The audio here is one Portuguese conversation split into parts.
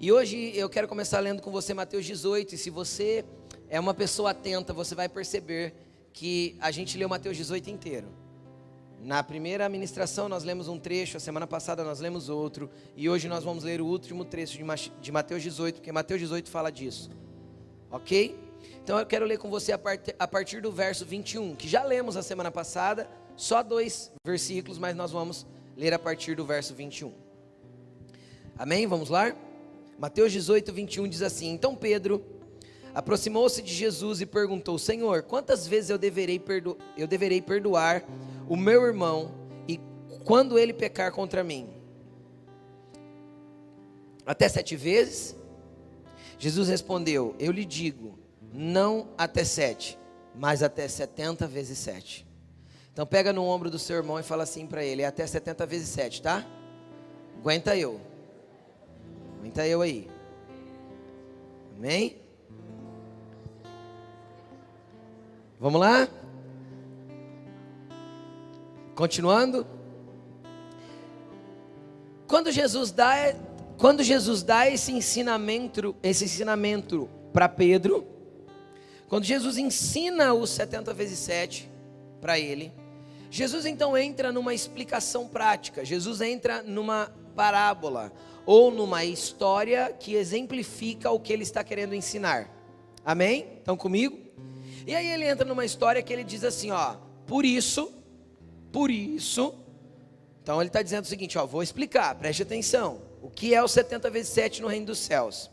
E hoje eu quero começar lendo com você Mateus 18, e se você é uma pessoa atenta, você vai perceber que a gente leu Mateus 18 inteiro. Na primeira ministração nós lemos um trecho, a semana passada nós lemos outro, e hoje nós vamos ler o último trecho de Mateus 18, porque Mateus 18 fala disso, ok? Então eu quero ler com você a partir do verso 21, que já lemos a semana passada, só 2 versículos, mas nós vamos ler a partir do verso 21. Amém? Vamos lá? Mateus 18, 21 diz assim: Então Pedro aproximou-se de Jesus e perguntou: Senhor, quantas vezes eu deverei perdoar o meu irmão e quando ele pecar contra mim? Até 7 vezes? Jesus respondeu: Eu lhe digo, não até 7, mas até 70 vezes 7. Então pega no ombro do seu irmão e fala assim para ele: é até 70 vezes 7, tá? Aguenta eu aí. Amém? Vamos lá? Continuando. Quando Jesus dá esse ensinamento para Pedro, quando Jesus ensina os 70 vezes 7 para ele, Jesus então entra numa explicação prática. Jesus entra numa parábola ou numa história que exemplifica o que ele está querendo ensinar. Amém? Estão comigo? E aí ele entra numa história que ele diz assim, ó: por isso, então ele está dizendo o seguinte, ó, vou explicar, preste atenção, o que é o 70 vezes 7 no reino dos céus?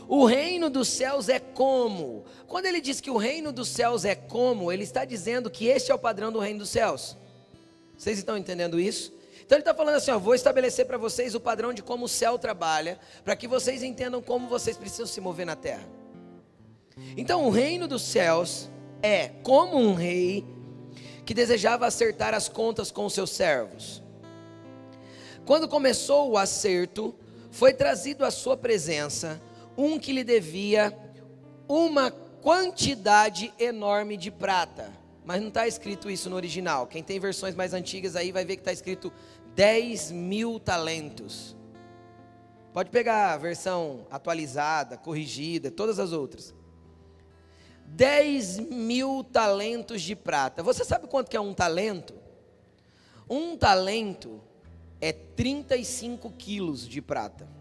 O reino dos céus é como? Quando ele diz que o reino dos céus é como, ele está dizendo que este é o padrão do reino dos céus. Vocês estão entendendo isso? Então ele está falando assim, ó, vou estabelecer para vocês o padrão de como o céu trabalha, para que vocês entendam como vocês precisam se mover na terra. Então o reino dos céus é como um rei que desejava acertar as contas com os seus servos. Quando começou o acerto, foi trazido à sua presença um que lhe devia uma quantidade enorme de prata. Mas não está escrito isso no original. Quem tem versões mais antigas aí vai ver que está escrito 10.000 talentos. Pode pegar a versão atualizada, corrigida, todas as outras. 10.000 talentos de prata. Você sabe quanto que é um talento? Um talento é 35 quilos de prata.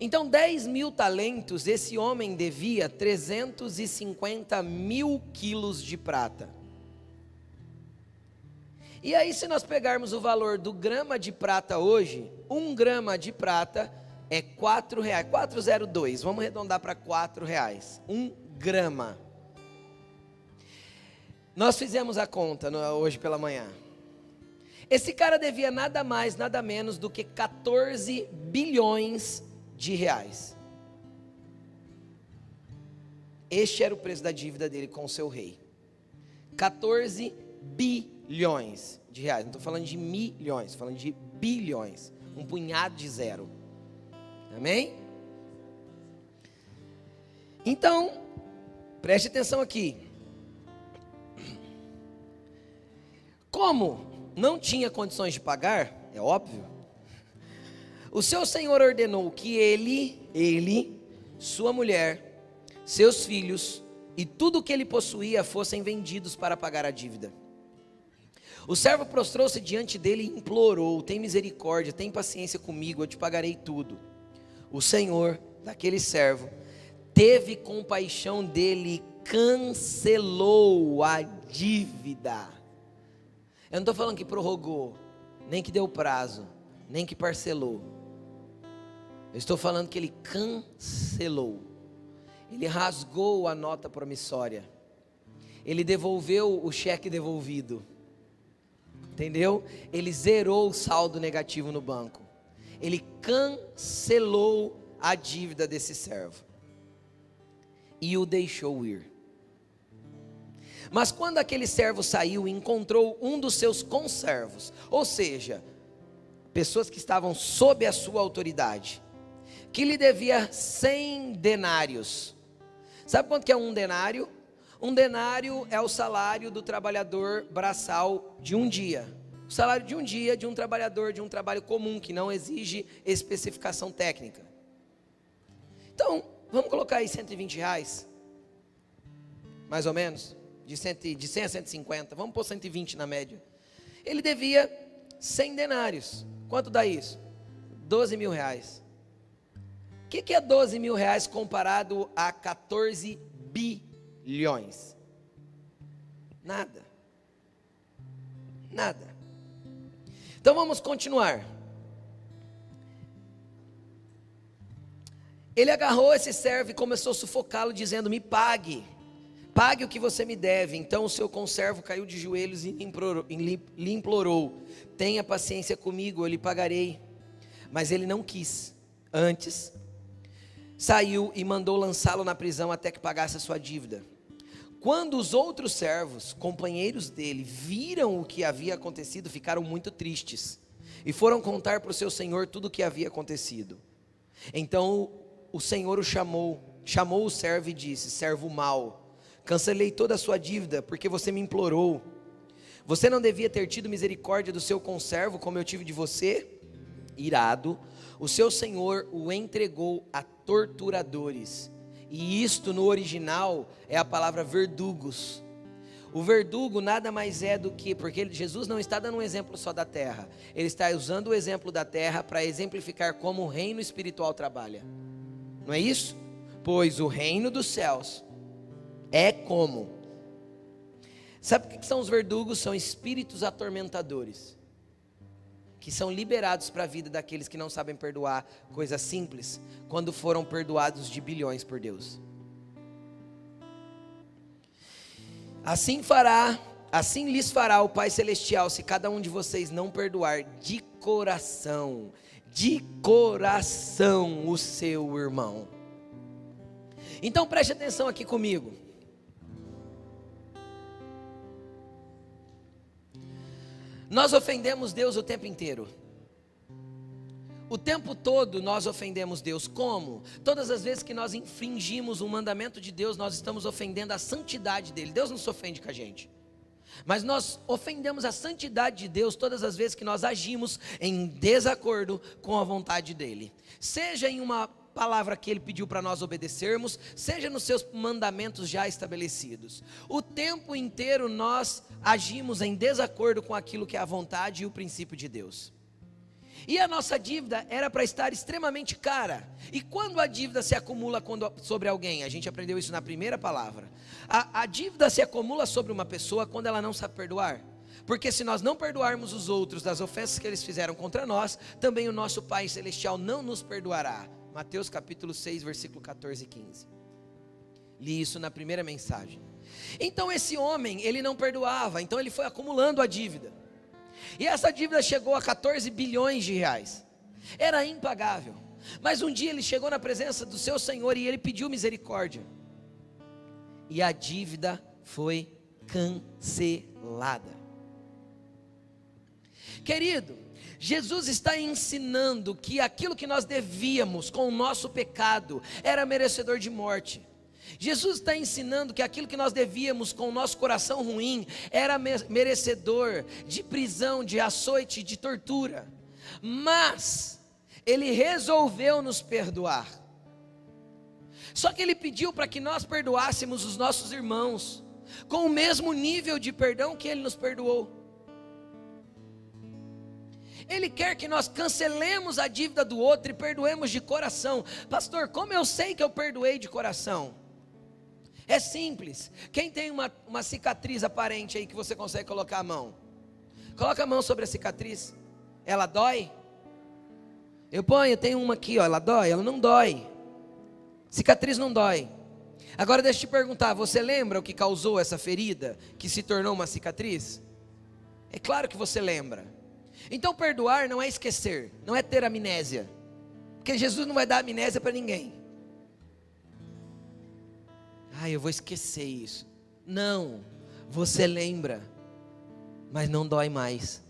Então 10.000 talentos, esse homem devia 350 mil quilos de prata. E aí se nós pegarmos o valor do grama de prata hoje, 1 grama de prata é R$4, 402, vamos arredondar para R$4, 1 grama. Nós fizemos a conta hoje pela manhã. Esse cara devia nada mais, nada menos do que 14 bilhões de reais. Este era o preço da dívida dele com o seu rei. 14 bilhões de reais. Não estou falando de milhões, estou falando de bilhões. Um punhado de zero. Amém? Então, preste atenção aqui. Como não tinha condições de pagar, é óbvio, o seu senhor ordenou que ele, sua mulher, seus filhos e tudo o que ele possuía fossem vendidos para pagar a dívida. O servo prostrou-se diante dele e implorou: tem misericórdia, tem paciência comigo, eu te pagarei tudo. O senhor daquele servo teve compaixão dele e cancelou a dívida. Eu não estou falando que prorrogou, nem que deu prazo, nem que parcelou. Eu estou falando que ele cancelou. Ele rasgou a nota promissória. Ele devolveu o cheque devolvido. Entendeu? Ele zerou o saldo negativo no banco. Ele cancelou a dívida desse servo. E o deixou ir. Mas quando aquele servo saiu, encontrou um dos seus conservos, ou seja, pessoas que estavam sob a sua autoridade, que lhe devia 100 denários. Sabe quanto que é um denário? Um denário é o salário do trabalhador braçal de um dia. O salário de um dia de um trabalhador, de um trabalho comum, que não exige especificação técnica. Então, vamos colocar aí R$120, mais ou menos, de 100 a 150, vamos pôr 120 na média. Ele devia 100 denários. Quanto dá isso? R$12.000. O que é R$12.000 comparado a 14 bilhões? Nada. Nada. Então vamos continuar. Ele agarrou esse servo e começou a sufocá-lo, dizendo: me pague o que você me deve. Então o seu conservo caiu de joelhos e lhe implorou: tenha paciência comigo, eu lhe pagarei. Mas ele não quis. Antes, saiu e mandou lançá-lo na prisão até que pagasse a sua dívida. Quando os outros servos, companheiros dele, viram o que havia acontecido, ficaram muito tristes e foram contar para o seu senhor tudo o que havia acontecido. Então o senhor chamou o servo e disse: servo mau, cancelei toda a sua dívida porque você me implorou. Você não devia ter tido misericórdia do seu conservo como eu tive de você? Irado, o seu senhor o entregou a torturadores. E isto no original é a palavra verdugos. O verdugo nada mais é do que, porque Jesus não está dando um exemplo só da terra, ele está usando o exemplo da terra para exemplificar como o reino espiritual trabalha. Não é isso? Pois o reino dos céus é como. Sabe o que são os verdugos? São espíritos atormentadores, que são liberados para a vida daqueles que não sabem perdoar coisas simples, quando foram perdoados de bilhões por Deus. Assim lhes fará o Pai Celestial, se cada um de vocês não perdoar de coração o seu irmão. Então preste atenção aqui comigo. Nós ofendemos Deus o tempo inteiro. O tempo todo nós ofendemos Deus. Como? Todas as vezes que nós infringimos um mandamento de Deus, nós estamos ofendendo a santidade dele. Deus não se ofende com a gente, mas nós ofendemos a santidade de Deus todas as vezes que nós agimos em desacordo com a vontade dele. Seja em uma palavra que ele pediu para nós obedecermos, seja nos seus mandamentos já estabelecidos. O tempo inteiro nós agimos em desacordo com aquilo que é a vontade e o princípio de Deus. E a nossa dívida era para estar extremamente cara. E quando a dívida se acumula sobre alguém, a gente aprendeu isso na primeira palavra. A dívida se acumula sobre uma pessoa quando ela não sabe perdoar. Porque se nós não perdoarmos os outros das ofensas que eles fizeram contra nós, também o nosso Pai Celestial não nos perdoará. Mateus capítulo 6, versículo 14 e 15. Li isso na primeira mensagem. Então esse homem, ele não perdoava, então ele foi acumulando a dívida. E essa dívida chegou a 14 bilhões de reais. Era impagável. Mas um dia ele chegou na presença do seu Senhor e ele pediu misericórdia. E a dívida foi cancelada. Querido, Jesus está ensinando que aquilo que nós devíamos com o nosso pecado era merecedor de morte. Jesus está ensinando que aquilo que nós devíamos com o nosso coração ruim era merecedor de prisão, de açoite, de tortura. Mas Ele resolveu nos perdoar. Só que Ele pediu para que nós perdoássemos os nossos irmãos com o mesmo nível de perdão que Ele nos perdoou. Ele quer que nós cancelemos a dívida do outro e perdoemos de coração. Pastor, como eu sei que eu perdoei de coração? É simples. Quem tem uma cicatriz aparente aí que você consegue colocar a mão? Coloca a mão sobre a cicatriz. Ela dói? Eu tenho uma aqui, ó, ela dói? Ela não dói. Cicatriz não dói. Agora deixa eu te perguntar, você lembra o que causou essa ferida, que se tornou uma cicatriz? É claro que você lembra. Então perdoar não é esquecer, não é ter amnésia, porque Jesus não vai dar amnésia para ninguém. Eu vou esquecer isso. Não, você lembra, mas não dói mais.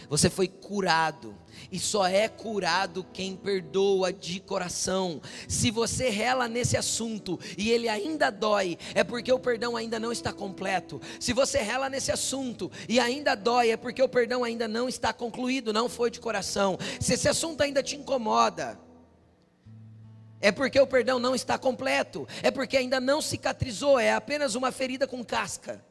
Você foi curado, e só é curado quem perdoa de coração. Se você rela nesse assunto e ele ainda dói, é porque o perdão ainda não está completo. Se você rela nesse assunto e ainda dói, é porque o perdão ainda não está concluído, não foi de coração. Se esse assunto ainda te incomoda, é porque o perdão não está completo, é porque ainda não cicatrizou, é apenas uma ferida com casca.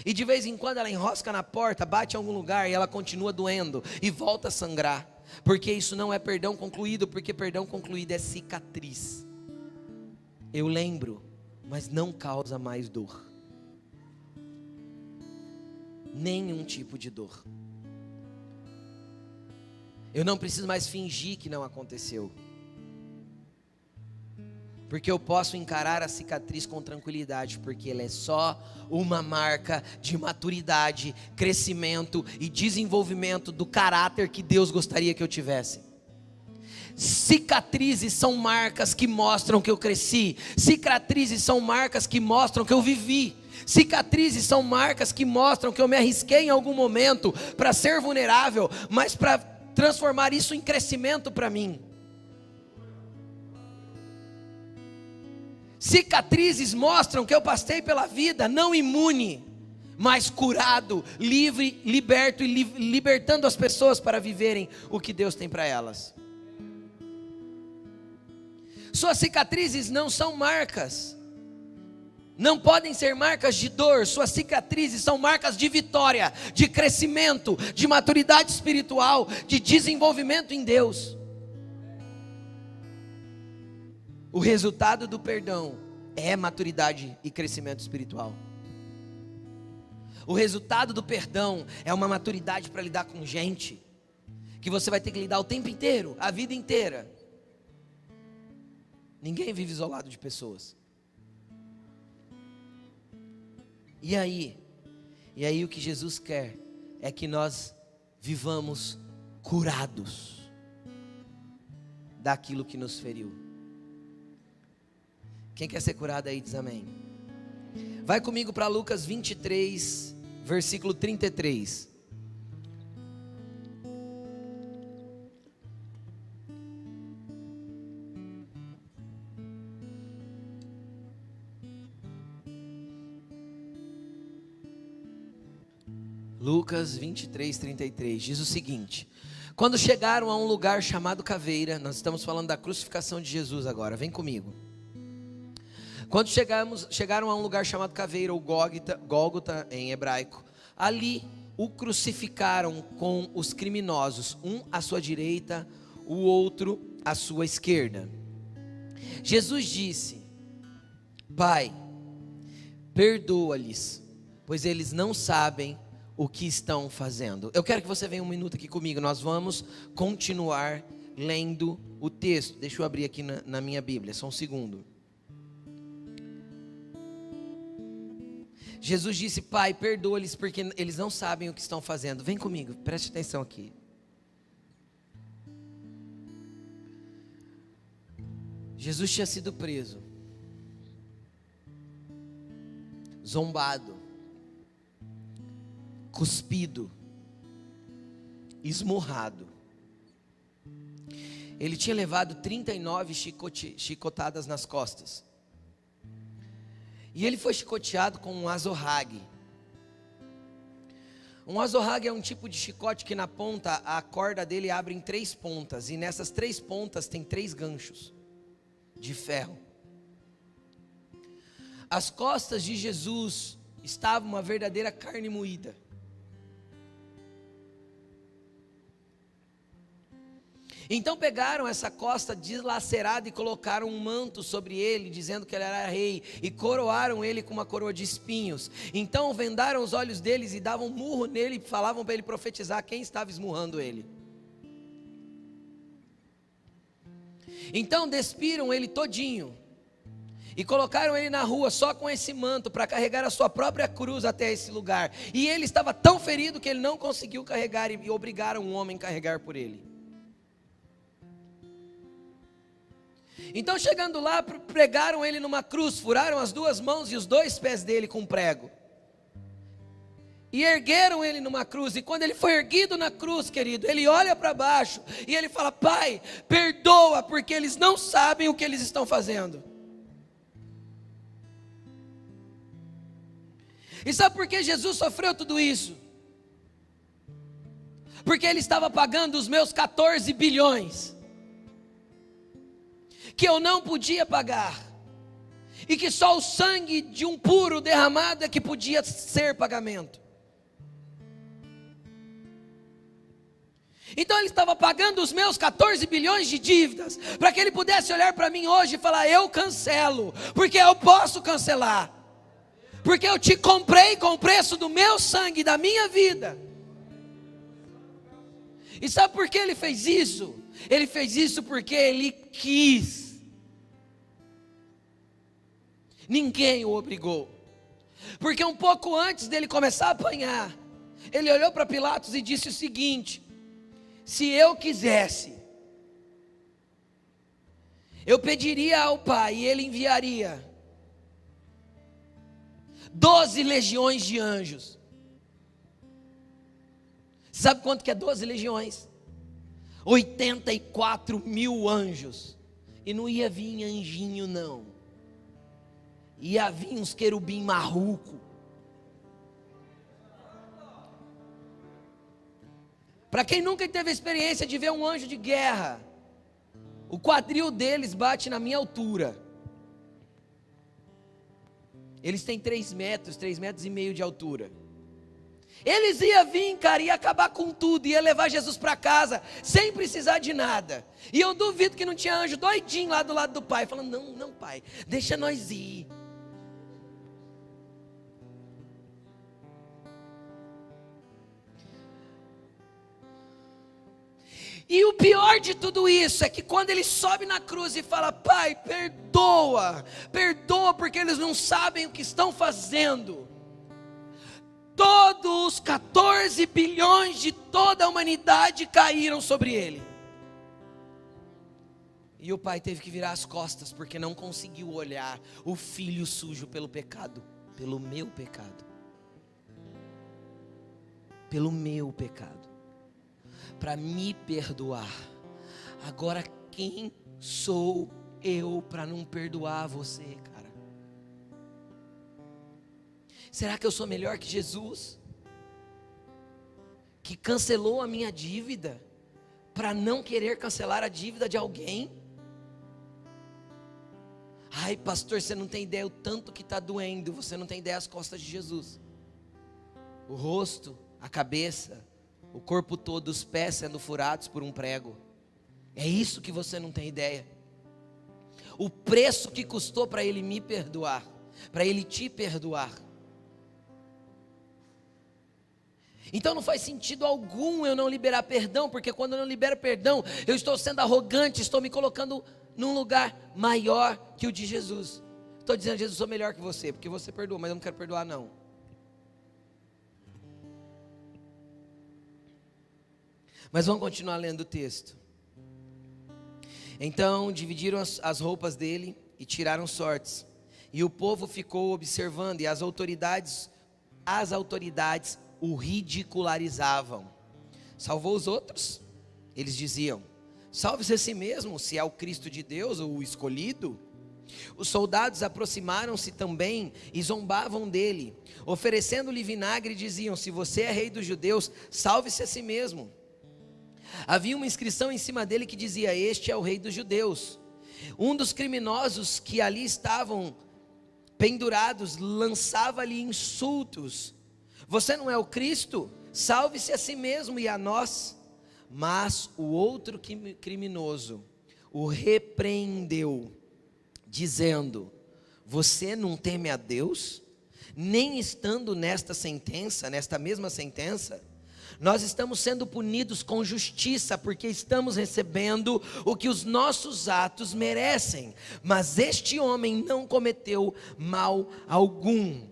E de vez em quando ela enrosca na porta, bate em algum lugar e ela continua doendo e volta a sangrar. Porque isso não é perdão concluído, porque perdão concluído é cicatriz. Eu lembro, mas não causa mais dor. Nenhum tipo de dor. Eu não preciso mais fingir que não aconteceu. Porque eu posso encarar a cicatriz com tranquilidade, porque ela é só uma marca de maturidade, crescimento e desenvolvimento do caráter que Deus gostaria que eu tivesse. Cicatrizes são marcas que mostram que eu cresci. Cicatrizes são marcas que mostram que eu vivi. Cicatrizes são marcas que mostram que eu me arrisquei em algum momento para ser vulnerável, mas para transformar isso em crescimento para mim. Cicatrizes mostram que eu passei pela vida não imune, mas curado, livre, liberto e libertando as pessoas para viverem o que Deus tem para elas. Suas cicatrizes não são marcas, não podem ser marcas de dor. Suas cicatrizes são marcas de vitória, de crescimento, de maturidade espiritual, de desenvolvimento em Deus. O resultado do perdão é maturidade e crescimento espiritual. O resultado do perdão é uma maturidade para lidar com gente que você vai ter que lidar o tempo inteiro, a vida inteira. Ninguém vive isolado de pessoas. E aí o que Jesus quer é que nós vivamos curados daquilo que nos feriu. Quem quer ser curado aí diz amém. Vai comigo para Lucas 23, versículo 33. Lucas 23, 33 diz o seguinte: quando chegaram a um lugar chamado Caveira, nós estamos falando da crucificação de Jesus agora, vem comigo. Quando chegaram a um lugar chamado Caveira, ou Gólgota em hebraico, ali o crucificaram com os criminosos, um à sua direita, o outro à sua esquerda. Jesus disse: Pai, perdoa-lhes, pois eles não sabem o que estão fazendo. Eu quero que você venha um minuto aqui comigo, nós vamos continuar lendo o texto. Deixa eu abrir aqui na minha Bíblia, só um segundo. Jesus disse: Pai, perdoa-lhes porque eles não sabem o que estão fazendo. Vem comigo, preste atenção aqui. Jesus tinha sido preso, zombado, cuspido, esmurrado. Ele tinha levado 39 chicotadas nas costas. E ele foi chicoteado com um azorrague. Um azorrague é um tipo de chicote que na ponta, a corda dele abre em 3 pontas. E nessas 3 pontas tem 3 ganchos de ferro. As costas de Jesus estavam uma verdadeira carne moída. Então pegaram essa costa dilacerada e colocaram um manto sobre ele, dizendo que ele era rei, e coroaram ele com uma coroa de espinhos. Então vendaram os olhos deles e davam murro nele, e falavam para ele profetizar quem estava esmurrando ele. Então despiram ele todinho e colocaram ele na rua só com esse manto para carregar a sua própria cruz até esse lugar. E ele estava tão ferido que ele não conseguiu carregar, e obrigaram um homem a carregar por ele. Então chegando lá, pregaram ele numa cruz, furaram as 2 mãos e os 2 pés dele com prego. e ergueram ele numa cruz. E quando ele foi erguido na cruz, querido, ele olha para baixo e ele fala: Pai, perdoa, porque eles não sabem o que eles estão fazendo. E sabe por que Jesus sofreu tudo isso? Porque ele estava pagando os meus 14 bilhões, que eu não podia pagar, e que só o sangue de um puro derramado é que podia ser pagamento. Então ele estava pagando os meus 14 bilhões de dívidas, para que ele pudesse olhar para mim hoje e falar: eu cancelo, porque eu posso cancelar, porque eu te comprei com o preço do meu sangue, da minha vida. E sabe por que ele fez isso? Ele fez isso porque ele quis. Ninguém o obrigou. Porque um pouco antes dele começar a apanhar, ele olhou para Pilatos e disse o seguinte: se eu quisesse, eu pediria ao Pai e ele enviaria 12 legiões de anjos. Sabe quanto que é 12 legiões? 84 mil anjos. E não ia vir anjinho não, ia vir uns querubim marruco. Para quem nunca teve a experiência de ver um anjo de guerra, o quadril deles bate na minha altura. Eles têm 3 metros, 3,5 metros de altura. Eles iam vir, cara, ia acabar com tudo, ia levar Jesus para casa, sem precisar de nada. E eu duvido que não tinha anjo doidinho lá do lado do pai, falando: não, não, pai, deixa nós ir. E o pior de tudo isso é que quando ele sobe na cruz e fala: Pai, perdoa, perdoa, porque eles não sabem o que estão fazendo, todos os 14 bilhões de toda a humanidade caíram sobre ele. E o pai teve que virar as costas, porque não conseguiu olhar o filho sujo pelo pecado, pelo meu pecado, pelo meu pecado, para me perdoar. Agora quem sou eu para não perdoar você, cara? Será que eu sou melhor que Jesus, que cancelou a minha dívida, para não querer cancelar a dívida de alguém? Ai, pastor, você não tem ideia o tanto que está doendo. Você não tem ideia as costas de Jesus, o rosto, a cabeça, o corpo todo, os pés sendo furados por um prego. É isso que você não tem ideia. O preço que custou para ele me perdoar, para ele te perdoar. Então não faz sentido algum eu não liberar perdão, porque quando eu não libero perdão, eu estou sendo arrogante, estou me colocando num lugar maior que o de Jesus. Estou dizendo: Jesus, eu sou melhor que você, porque você perdoa, mas eu não quero perdoar não. Mas vamos continuar lendo o texto. Então dividiram as roupas dele e tiraram sortes, e o povo ficou observando, e as autoridades o ridicularizavam. Salvou os outros? Eles diziam: salve-se a si mesmo, se é o Cristo de Deus, o escolhido. Os soldados aproximaram-se também e zombavam dele, oferecendo-lhe vinagre, diziam: se você é rei dos judeus, salve-se a si mesmo. Havia uma inscrição em cima dele que dizia: este é o rei dos judeus. Um dos criminosos que ali estavam pendurados lançava-lhe insultos: você não é o Cristo? Salve-se a si mesmo e a nós. Mas o outro criminoso o repreendeu, dizendo: você não teme a Deus? Nem estando nesta mesma sentença, nós estamos sendo punidos com justiça, porque estamos recebendo o que os nossos atos merecem. Mas este homem não cometeu mal algum.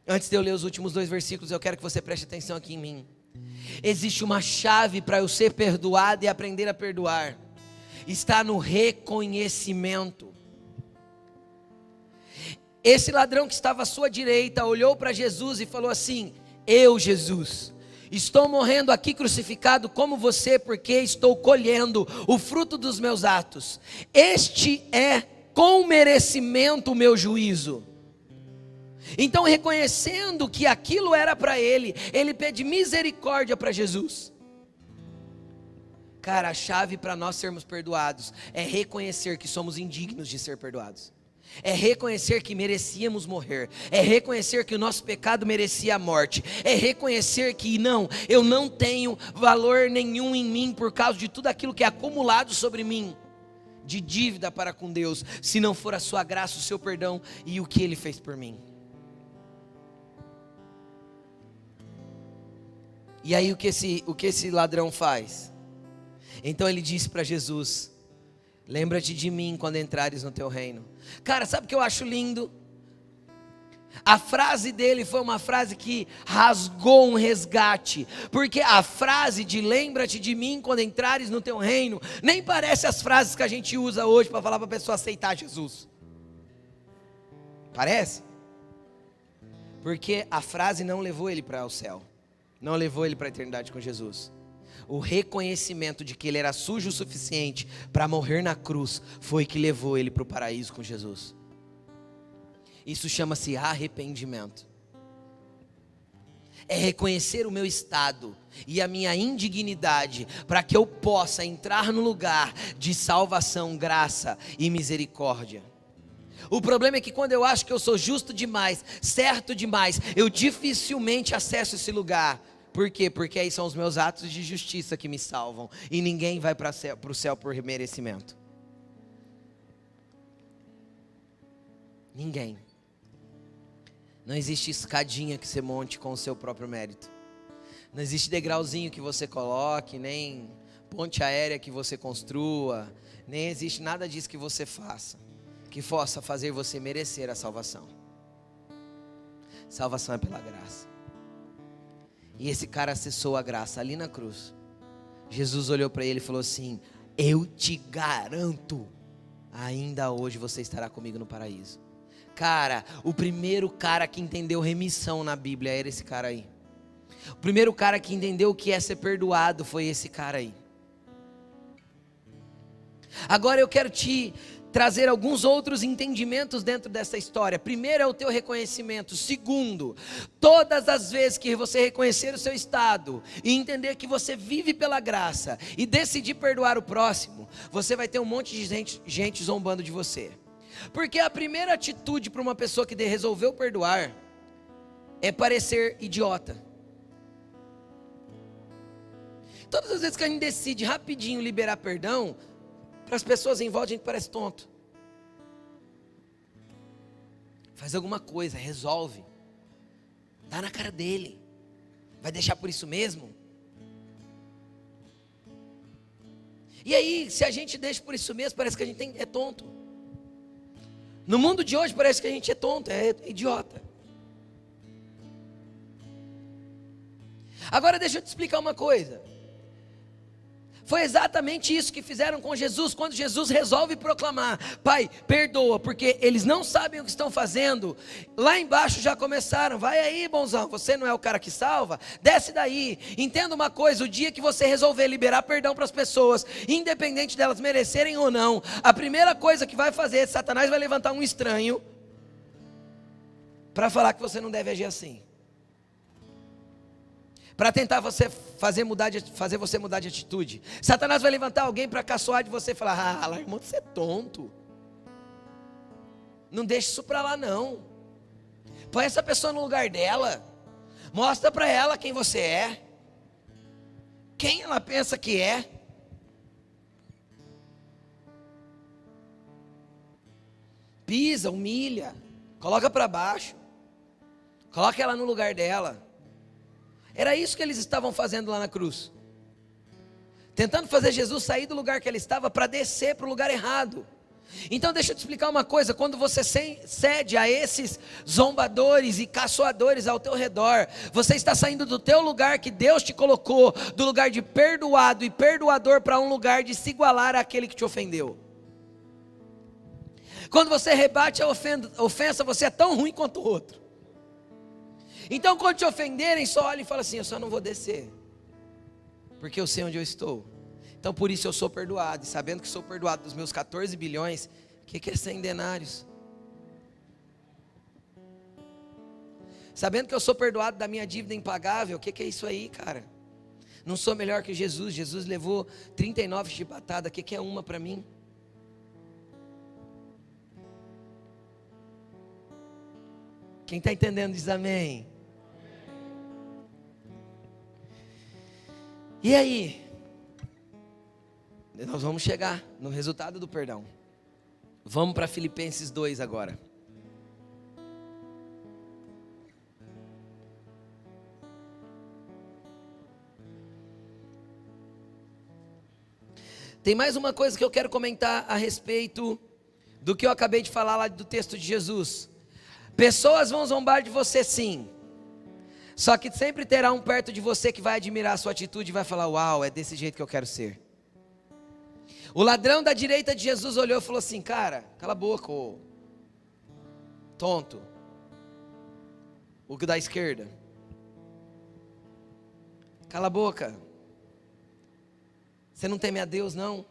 Antes de eu ler os últimos 2 versículos, eu quero que você preste atenção aqui em mim. Existe uma chave para eu ser perdoado e aprender a perdoar. Está no reconhecimento. esse ladrão que estava à sua direita olhou para Jesus e falou assim: eu, Jesus, estou morrendo aqui crucificado como você, porque estou colhendo o fruto dos meus atos. Este é com merecimento o meu juízo. Então, reconhecendo que aquilo era para ele, ele pede misericórdia para Jesus. Cara, a chave para nós sermos perdoados é reconhecer que somos indignos de ser perdoados. É reconhecer que merecíamos morrer. É reconhecer que o nosso pecado merecia a morte. É reconhecer que eu não tenho valor nenhum em mim por causa de tudo aquilo que é acumulado sobre mim de dívida para com Deus, se não for a sua graça, o seu perdão e o que Ele fez por mim. E aí o que esse ladrão faz? Então ele disse para Jesus: lembra-te de mim quando entrares no teu reino. Cara, sabe o que eu acho lindo? A frase dele foi uma frase que rasgou um resgate, porque a frase de lembra-te de mim quando entrares no teu reino, nem parece as frases que a gente usa hoje para falar para a pessoa aceitar Jesus. Parece? Porque a frase não levou ele para o céu, não levou ele para a eternidade com Jesus. O reconhecimento de que ele era sujo o suficiente para morrer na cruz foi que levou ele para o paraíso com Jesus. Isso chama-se arrependimento. É reconhecer o meu estado e a minha indignidade para que eu possa entrar no lugar de salvação, graça e misericórdia. O problema é que quando eu acho que eu sou justo demais, certo demais, eu dificilmente acesso esse lugar. Por quê? Porque aí são os meus atos de justiça que me salvam. E ninguém vai para o céu por merecimento. Ninguém. Não existe escadinha que você monte com o seu próprio mérito. Não existe degrauzinho que você coloque, nem ponte aérea que você construa. Nem existe nada disso que você faça que possa fazer você merecer a salvação. Salvação é pela graça. E esse cara acessou a graça ali na cruz. Jesus olhou para ele e falou assim: eu te garanto, ainda hoje você estará comigo no paraíso. Cara, o primeiro cara que entendeu remissão na Bíblia era esse cara aí. O primeiro cara que entendeu o que é ser perdoado foi esse cara aí. Agora eu quero te trazer alguns outros entendimentos dentro dessa história. Primeiro é o teu reconhecimento. Segundo, todas as vezes que você reconhecer o seu estado e entender que você vive pela graça e decidir perdoar o próximo, você vai ter um monte de gente zombando de você. Porque a primeira atitude para uma pessoa que resolveu perdoar é parecer idiota. Todas as vezes que a gente decide rapidinho liberar perdão, para as pessoas em volta a gente parece tonto. Faz alguma coisa, resolve. Dá na cara dele. Vai deixar por isso mesmo? E aí, se a gente deixa por isso mesmo, parece que a gente é tonto. No mundo de hoje parece que a gente é tonto, é idiota. Agora deixa eu te explicar uma coisa. Foi exatamente isso que fizeram com Jesus, quando Jesus resolve proclamar: Pai, perdoa, porque eles não sabem o que estão fazendo. Lá embaixo já começaram: vai aí, bonzão, você não é o cara que salva? Desce daí. Entenda uma coisa: o dia que você resolver liberar perdão para as pessoas, independente delas merecerem ou não, a primeira coisa que vai fazer, Satanás vai levantar um estranho para falar que você não deve agir assim, para tentar fazer você mudar de atitude. Satanás vai levantar alguém para caçoar de você e falar: ah, irmão, você é tonto. Não deixa isso para lá não. Põe essa pessoa no lugar dela. Mostra para ela quem você é. Quem ela pensa que é. Pisa, humilha, coloca para baixo. Coloca ela no lugar dela. Era isso que eles estavam fazendo lá na cruz. Tentando fazer Jesus sair do lugar que ele estava para descer para o lugar errado. Então deixa eu te explicar uma coisa: quando você cede a esses zombadores e caçoadores ao teu redor, você está saindo do teu lugar que Deus te colocou, do lugar de perdoado e perdoador, para um lugar de se igualar àquele que te ofendeu. Quando você rebate a ofensa, você é tão ruim quanto o outro. Então quando te ofenderem, só olha e fala assim: eu só não vou descer, porque eu sei onde eu estou. Então por isso eu sou perdoado. E sabendo que sou perdoado dos meus 14 bilhões, o que é 100 denários? Sabendo que eu sou perdoado da minha dívida impagável, o que é isso aí, cara? Não sou melhor que Jesus. Jesus levou 39 chibatadas, o que é uma para mim? Quem está entendendo diz amém. E aí? Nós vamos chegar no resultado do perdão. Vamos para Filipenses 2 agora. Tem mais uma coisa que eu quero comentar a respeito do que eu acabei de falar lá do texto de Jesus. Pessoas vão zombar de você sim, só que sempre terá um perto de você que vai admirar a sua atitude e vai falar: uau, é desse jeito que eu quero ser. O ladrão da direita de Jesus olhou e falou assim: cara, cala a boca, ô tonto. O da esquerda, cala a boca. Você não teme a Deus, não?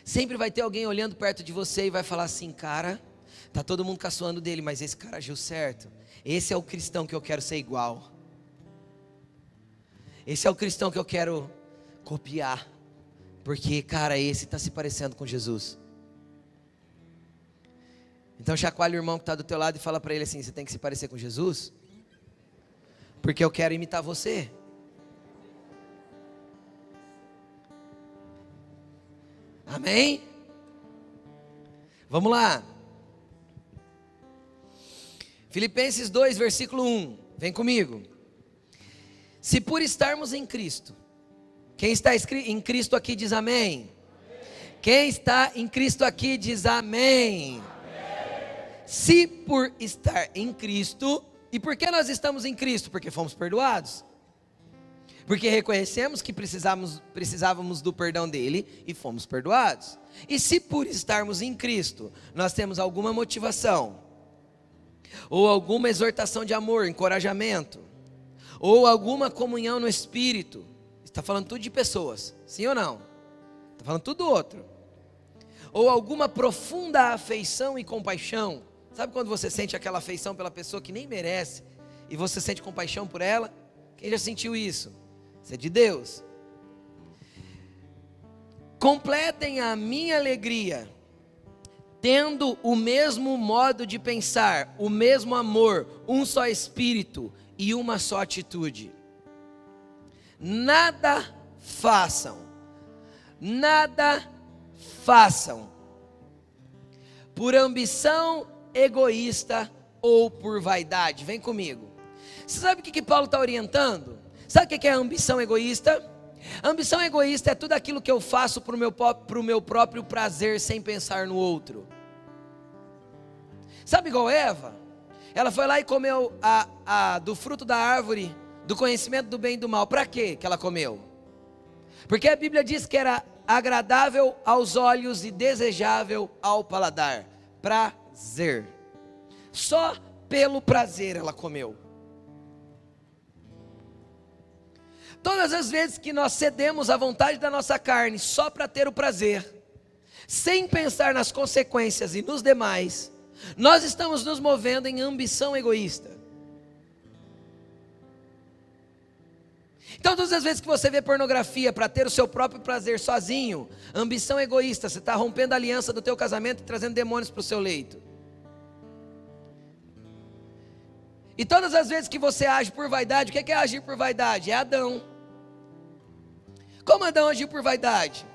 Sempre vai ter alguém olhando perto de você e vai falar assim: cara, tá todo mundo caçoando dele, mas esse cara agiu certo. Esse é o cristão que eu quero ser igual. Esse é o cristão que eu quero copiar. Porque, cara, esse está se parecendo com Jesus. Então chacoalha o irmão que está do teu lado e fala para ele assim: você tem que se parecer com Jesus? Porque eu quero imitar você. Amém? Vamos lá. Filipenses 2, versículo 1. Vem comigo. Se por estarmos em Cristo, quem está em Cristo aqui diz amém. Quem está em Cristo aqui diz amém. Se por estar em Cristo, e por que nós estamos em Cristo? Porque fomos perdoados. Porque reconhecemos que precisávamos do perdão dele e fomos perdoados. E se por estarmos em Cristo, nós temos alguma motivação, ou alguma exortação de amor, encorajamento, ou alguma comunhão no Espírito, está falando tudo de pessoas, sim ou não? Está falando tudo do outro. Ou alguma profunda afeição e compaixão. Sabe quando você sente aquela afeição pela pessoa que nem merece, e você sente compaixão por ela? Quem já sentiu isso? Isso é de Deus. Completem a minha alegria, tendo o mesmo modo de pensar, o mesmo amor, um só espírito e uma só atitude. Nada façam por ambição egoísta ou por vaidade. Vem comigo. Você sabe o que Paulo está orientando? Sabe o que é a ambição egoísta? A ambição egoísta é tudo aquilo que eu faço para o meu próprio prazer, sem pensar no outro. Sabe igual Eva? Ela foi lá e comeu do fruto da árvore do conhecimento do bem e do mal. Para quê que ela comeu? Porque a Bíblia diz que era agradável aos olhos e desejável ao paladar. Prazer. Só pelo prazer ela comeu. Todas as vezes que nós cedemos à vontade da nossa carne só para ter o prazer, sem pensar nas consequências e nos demais, nós estamos nos movendo em ambição egoísta. Então todas as vezes que você vê pornografia para ter o seu próprio prazer sozinho, ambição egoísta, você está rompendo a aliança do teu casamento e trazendo demônios para o seu leito. E todas as vezes que você age por vaidade, o que é agir por vaidade? É Adão. Como Adão agiu por vaidade?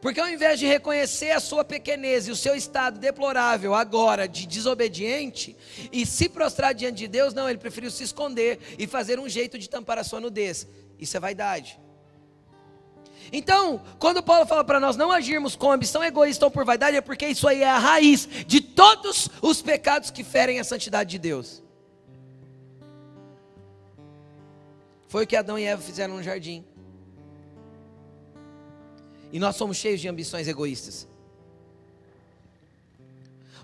Porque ao invés de reconhecer a sua pequenez e o seu estado deplorável agora de desobediente e se prostrar diante de Deus, não, ele preferiu se esconder e fazer um jeito de tampar a sua nudez. Isso é vaidade. Então, quando Paulo fala para nós não agirmos com ambição egoísta ou por vaidade, é porque isso aí é a raiz de todos os pecados que ferem a santidade de Deus. Foi o que Adão e Eva fizeram no jardim. E nós somos cheios de ambições egoístas.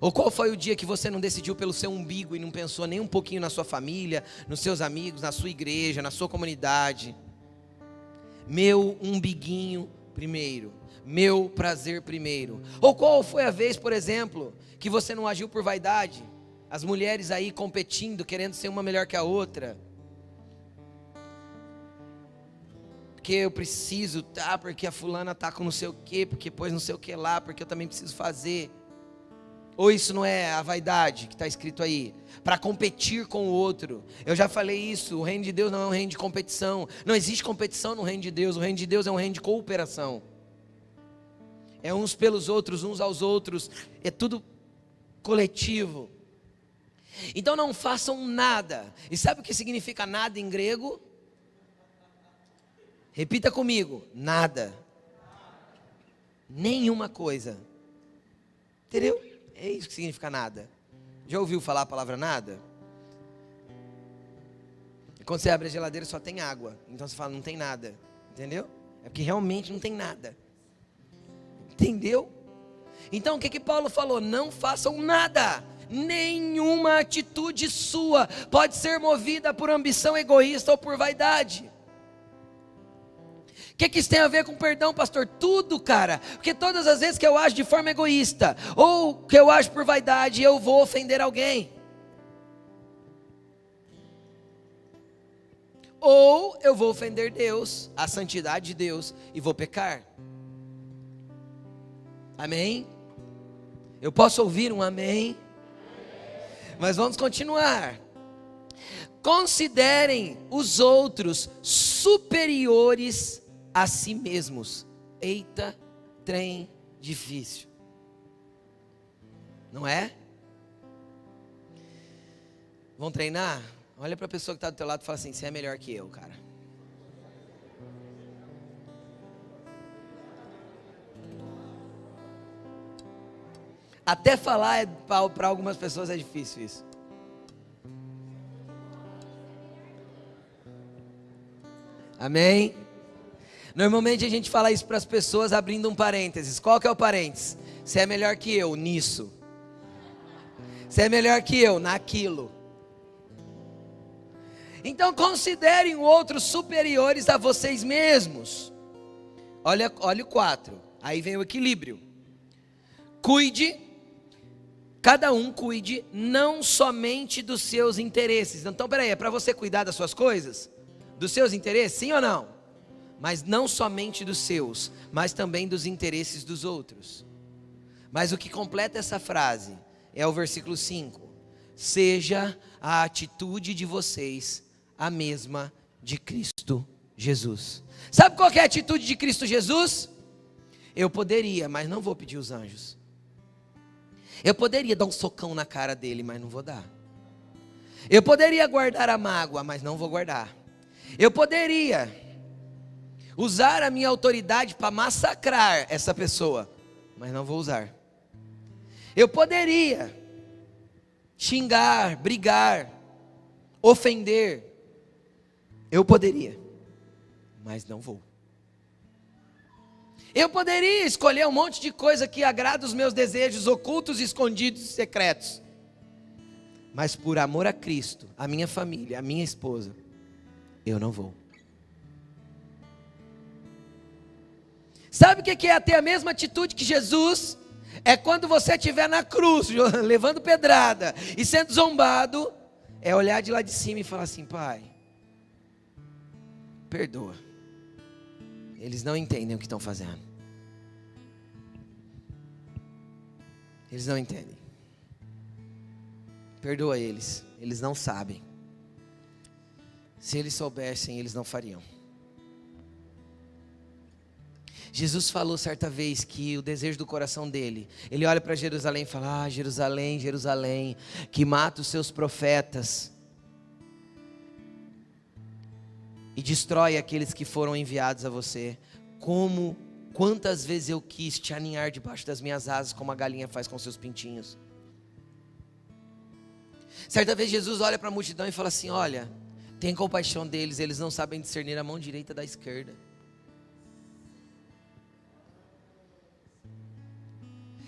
Ou qual foi o dia que você não decidiu pelo seu umbigo e não pensou nem um pouquinho na sua família, nos seus amigos, na sua igreja, na sua comunidade? Meu umbiguinho primeiro, meu prazer primeiro. Ou qual foi a vez, por exemplo, que você não agiu por vaidade? As mulheres aí competindo, querendo ser uma melhor que a outra. Porque eu preciso, tá? Porque a fulana tá com não sei o quê, porque pôs não sei o que lá, porque eu também preciso fazer. Ou isso não é a vaidade que está escrito aí? Para competir com o outro. Eu já falei isso, o reino de Deus não é um reino de competição. Não existe competição no reino de Deus. O reino de Deus é um reino de cooperação. É uns pelos outros, uns aos outros. É tudo coletivo. Então não façam nada. E sabe o que significa nada em grego? Repita comigo, nada. Nenhuma coisa. Entendeu? É isso que significa nada. Já ouviu falar a palavra nada? Quando você abre a geladeira só tem água. Então você fala, não tem nada. Entendeu? É porque realmente não tem nada. Entendeu? Então o que Paulo falou? Não façam nada. Nenhuma atitude sua pode ser movida por ambição egoísta ou por vaidade. O que isso tem a ver com perdão, pastor? Tudo, cara. Porque todas as vezes que eu ajo de forma egoísta, ou que eu ajo por vaidade, eu vou ofender alguém. Ou eu vou ofender Deus, a santidade de Deus, e vou pecar. Amém? Eu posso ouvir um amém? Mas vamos continuar. Considerem os outros superiores a si mesmos. Eita, trem difícil. Não é? Vamos treinar? Olha para a pessoa que está do teu lado e fala assim, você é melhor que eu, cara. Até falar para algumas pessoas é difícil isso. Amém? Normalmente a gente fala isso para as pessoas abrindo um parênteses. Qual que é o parênteses? Você é melhor que eu nisso. Você é melhor que eu naquilo. Então considerem outros superiores a vocês mesmos. Olha o 4. Aí vem o equilíbrio. Cada um cuide não somente dos seus interesses. Então peraí, é para você cuidar das suas coisas? Dos seus interesses, sim ou não? Mas não somente dos seus, mas também dos interesses dos outros. Mas o que completa essa frase é o versículo 5. Seja a atitude de vocês a mesma de Cristo Jesus. Sabe qual que é a atitude de Cristo Jesus? Eu poderia, mas não vou pedir os anjos. Eu poderia dar um socão na cara dele, mas não vou dar. Eu poderia guardar a mágoa, mas não vou guardar. Eu poderia usar a minha autoridade para massacrar essa pessoa, mas não vou usar. Eu poderia xingar, brigar, ofender. Eu poderia, mas não vou. Eu poderia escolher um monte de coisa que agrada os meus desejos ocultos, escondidos e secretos. Mas por amor a Cristo, a minha família, a minha esposa, eu não vou. Sabe o que é ter a mesma atitude que Jesus? É quando você estiver na cruz, levando pedrada e sendo zombado, é olhar de lá de cima e falar assim, Pai, perdoa. Eles não entendem o que estão fazendo. Eles não entendem. Perdoa eles. Eles não sabem. Se eles soubessem, eles não fariam. Jesus falou certa vez que o desejo do coração dele, ele olha para Jerusalém e fala, Jerusalém, Jerusalém, que mata os seus profetas e destrói aqueles que foram enviados a você. Quantas vezes eu quis te aninhar debaixo das minhas asas, como a galinha faz com seus pintinhos. Certa vez Jesus olha para a multidão e fala assim, olha, tem compaixão deles, eles não sabem discernir a mão direita da esquerda.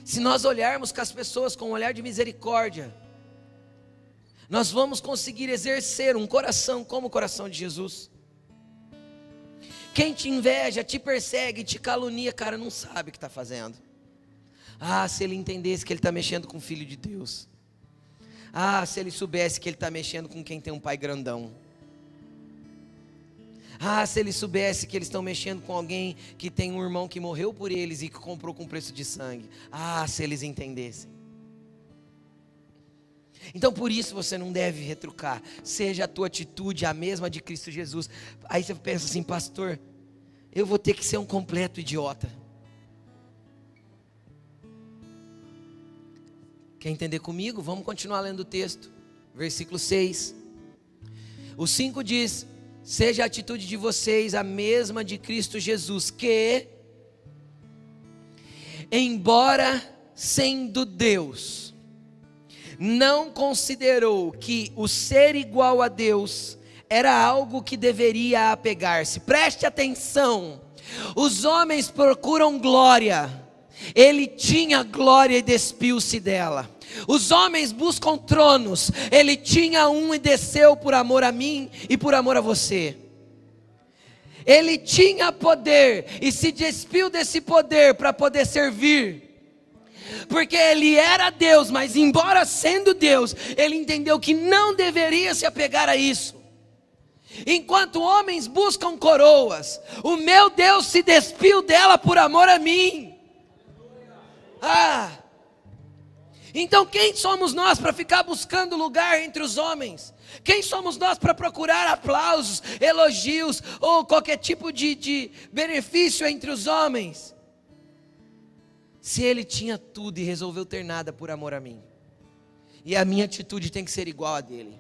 Se nós olharmos com as pessoas com um olhar de misericórdia, nós vamos conseguir exercer um coração como o coração de Jesus. Quem te inveja, te persegue, te calunia, cara, não sabe o que está fazendo. Se ele entendesse que ele está mexendo com o Filho de Deus. Se ele soubesse que ele está mexendo com quem tem um pai grandão. Se ele soubesse que eles estão mexendo com alguém que tem um irmão que morreu por eles e que comprou com preço de sangue. Se eles entendessem. Então por isso você não deve retrucar. Seja a tua atitude a mesma de Cristo Jesus. Aí você pensa assim, pastor, eu vou ter que ser um completo idiota. Quer entender comigo? Vamos continuar lendo o texto. Versículo 6. O 5 diz: seja a atitude de vocês a mesma de Cristo Jesus, que, embora sendo Deus, não considerou que o ser igual a Deus era algo que deveria apegar-se. Preste atenção, os homens procuram glória, ele tinha glória e despiu-se dela. Os homens buscam tronos, ele tinha um e desceu por amor a mim e por amor a você. Ele tinha poder e se despiu desse poder para poder servir. Porque ele era Deus, mas embora sendo Deus, ele entendeu que não deveria se apegar a isso. Enquanto homens buscam coroas, o meu Deus se despiu dela por amor a mim. Então quem somos nós para ficar buscando lugar entre os homens? Quem somos nós para procurar aplausos, elogios ou qualquer tipo de benefício entre os homens? Se ele tinha tudo e resolveu ter nada por amor a mim. E a minha atitude tem que ser igual a dele.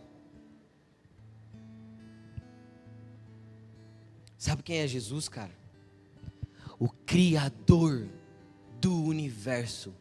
Sabe quem é Jesus, cara? O Criador do universo.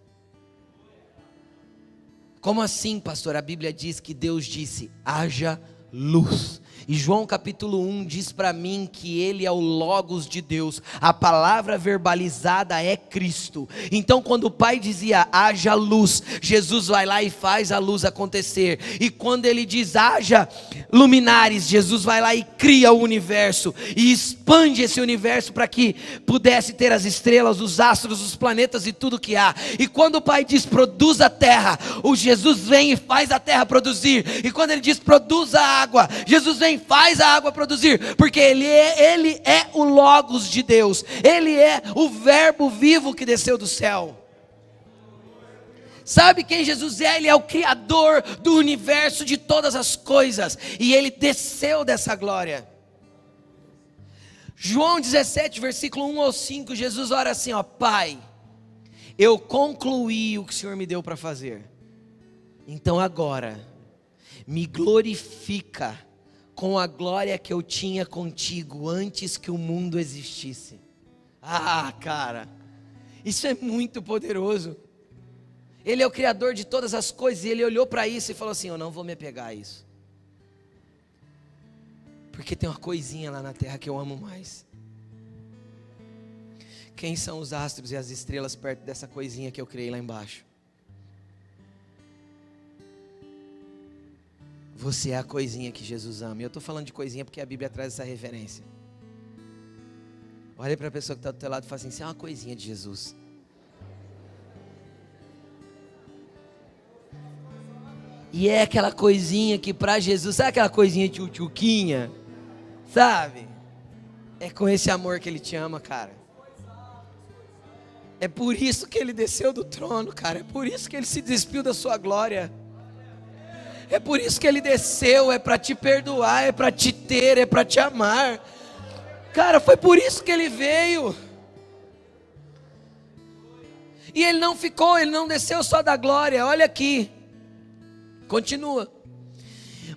Como assim, pastor? A Bíblia diz que Deus disse: haja luz. E João capítulo 1 diz para mim que ele é o Logos de Deus. A palavra verbalizada é Cristo. Então quando o Pai dizia haja luz, Jesus vai lá e faz a luz acontecer. E quando ele diz haja luminares, Jesus vai lá e cria o universo e expande esse universo para que pudesse ter as estrelas, os astros, os planetas e tudo que há. E quando o Pai diz produza a terra, o Jesus vem e faz a terra produzir. E quando ele diz produza a água, Jesus vem e faz a água produzir, porque ele é o Logos de Deus, ele é o verbo vivo que desceu do céu. Sabe quem Jesus é? Ele é o Criador do universo, de todas as coisas, e ele desceu dessa glória. João 17, versículo 1 ao 5, Jesus ora assim, Pai, eu concluí o que o Senhor me deu para fazer, então agora me glorifica com a glória que eu tinha contigo antes que o mundo existisse. Cara, isso é muito poderoso. Ele é o Criador de todas as coisas, e ele olhou para isso e falou assim, eu não vou me apegar a isso, porque tem uma coisinha lá na terra que eu amo mais. Quem são os astros e as estrelas perto dessa coisinha que eu criei lá embaixo? Você é a coisinha que Jesus ama. E eu estou falando de coisinha porque a Bíblia traz essa referência. Olha para a pessoa que está do teu lado e fala assim, você é uma coisinha de Jesus. E é aquela coisinha que para Jesus, sabe aquela coisinha tchutchuquinha? Sabe? É com esse amor que ele te ama, cara. É por isso que ele desceu do trono, cara. É por isso que ele se despiu da sua glória. É por isso que ele desceu, é para te perdoar, é para te ter, é para te amar. Cara, foi por isso que ele veio. E ele não desceu só da glória, olha aqui. Continua.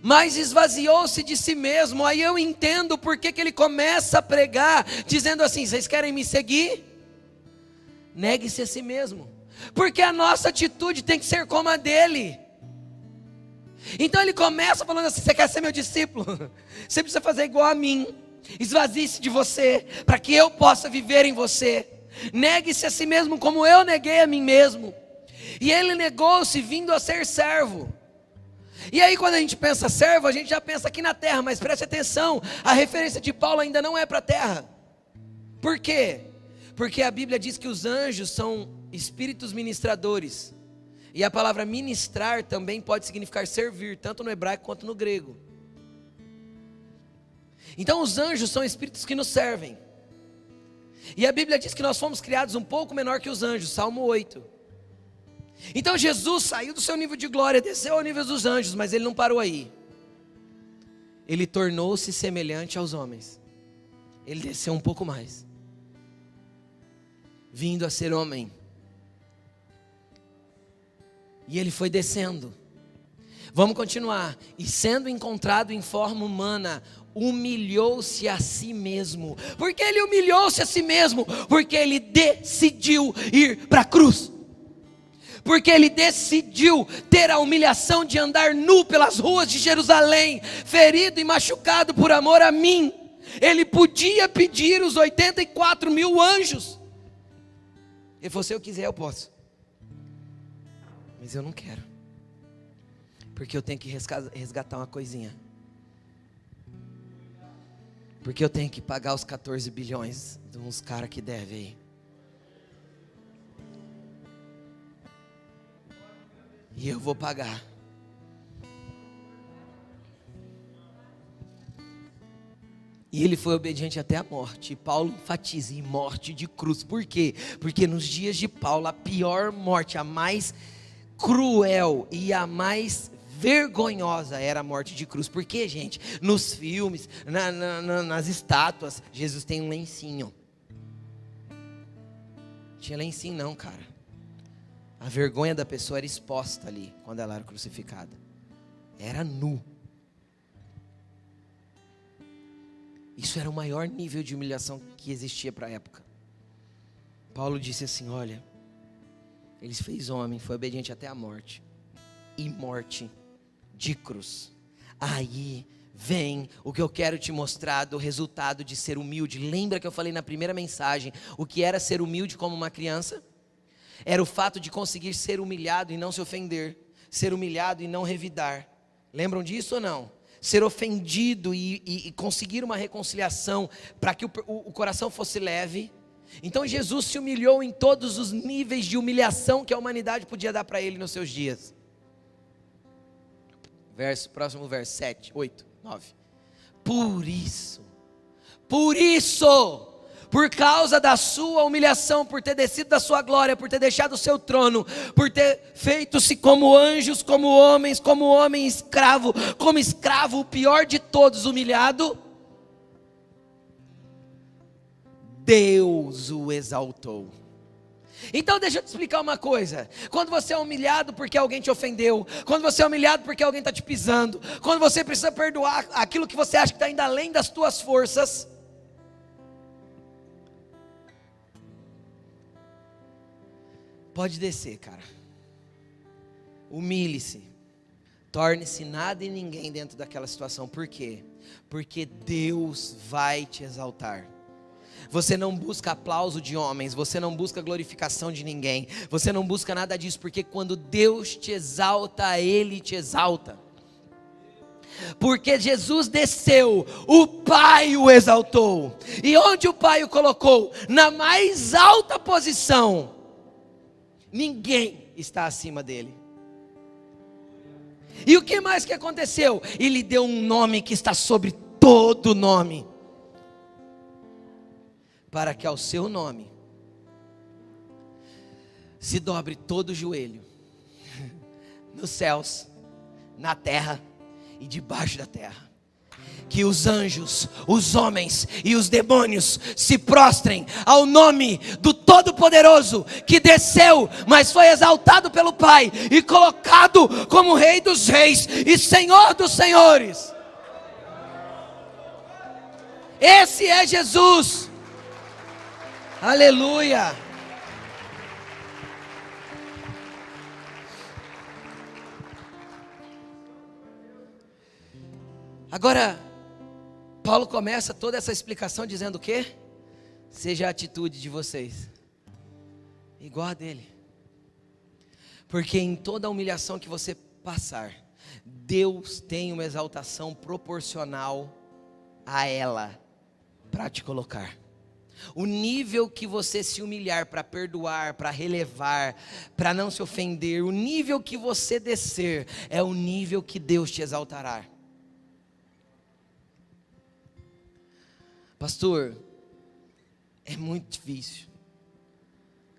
Mas esvaziou-se de si mesmo. Aí eu entendo porque que ele começa a pregar, dizendo assim, vocês querem me seguir? Negue-se a si mesmo. Porque a nossa atitude tem que ser como a dele. Então ele começa falando assim, você quer ser meu discípulo? Você precisa fazer igual a mim. Esvazie-se de você, para que eu possa viver em você. Negue-se a si mesmo como eu neguei a mim mesmo. E ele negou-se vindo a ser servo. E aí quando a gente pensa servo, a gente já pensa aqui na terra, mas preste atenção, a referência de Paulo ainda não é para a terra. Por quê? Porque a Bíblia diz que os anjos são espíritos ministradores. E a palavra ministrar também pode significar servir, tanto no hebraico quanto no grego. Então os anjos são espíritos que nos servem. E a Bíblia diz que nós fomos criados um pouco menor que os anjos, Salmo 8. Então Jesus saiu do seu nível de glória, desceu ao nível dos anjos, mas ele não parou aí. Ele tornou-se semelhante aos homens. Ele desceu um pouco mais, vindo a ser homem. E ele foi descendo. Vamos continuar. E sendo encontrado em forma humana, humilhou-se a si mesmo. Por que ele humilhou-se a si mesmo? Porque ele decidiu ir para a cruz. Porque ele decidiu ter a humilhação de andar nu pelas ruas de Jerusalém, ferido e machucado por amor a mim. Ele podia pedir os 84 mil anjos. Ele falou: se eu quiser eu posso, mas eu não quero, porque eu tenho que resgatar uma coisinha. Porque eu tenho que pagar os 14 bilhões de uns caras que devem aí. E eu vou pagar. E ele foi obediente até a morte. E Paulo enfatiza em morte de cruz. Por quê? Porque nos dias de Paulo, a pior morte, a mais cruel e a mais vergonhosa era a morte de cruz. Por quê, gente? Nos filmes, nas estátuas, Jesus tem um lencinho. Não tinha lencinho não, cara. A vergonha da pessoa era exposta ali, quando ela era crucificada. Era nu. Isso era o maior nível de humilhação que existia para a época. Paulo disse assim: olha, ele se fez homem, foi obediente até a morte. E morte de cruz. Aí vem o que eu quero te mostrar do resultado de ser humilde. Lembra que eu falei na primeira mensagem o que era ser humilde como uma criança? Era o fato de conseguir ser humilhado e não se ofender, ser humilhado e não revidar. Lembram disso ou não? Ser ofendido e conseguir uma reconciliação para que o coração fosse leve. Então Jesus se humilhou em todos os níveis de humilhação que a humanidade podia dar para ele nos seus dias. Próximo verso 7, 8, 9. Por isso, por causa da sua humilhação, por ter descido da sua glória, por ter deixado o seu trono, por ter feito-se como anjos, como homem escravo, como escravo, o pior de todos, humilhado, Deus o exaltou. Então deixa eu te explicar uma coisa. Quando você é humilhado porque alguém te ofendeu, quando você é humilhado porque alguém está te pisando, quando você precisa perdoar aquilo que você acha que está indo além das tuas forças, pode descer, cara. Humilhe-se. Torne-se nada e ninguém dentro daquela situação. Por quê? Porque Deus vai te exaltar. Você não busca aplauso de homens, você não busca glorificação de ninguém, você não busca nada disso, porque quando Deus te exalta, Ele te exalta. Porque Jesus desceu, o Pai o exaltou. E onde o Pai o colocou? Na mais alta posição. Ninguém está acima dele. E o que mais que aconteceu? Ele deu um nome que está sobre todo nome, para que ao seu nome se dobre todo o joelho, nos céus, na terra e debaixo da terra. Que os anjos, os homens e os demônios se prostrem ao nome do Todo-Poderoso, que desceu, mas foi exaltado pelo Pai e colocado como Rei dos Reis e Senhor dos Senhores. Esse é Jesus. Aleluia. Agora, Paulo começa toda essa explicação dizendo o quê? Seja a atitude de vocês igual a dele. Porque em toda a humilhação que você passar, Deus tem uma exaltação proporcional a ela para te colocar. O nível que você se humilhar para perdoar, para relevar, para não se ofender, o nível que você descer, é o nível que Deus te exaltará. Pastor, é muito difícil.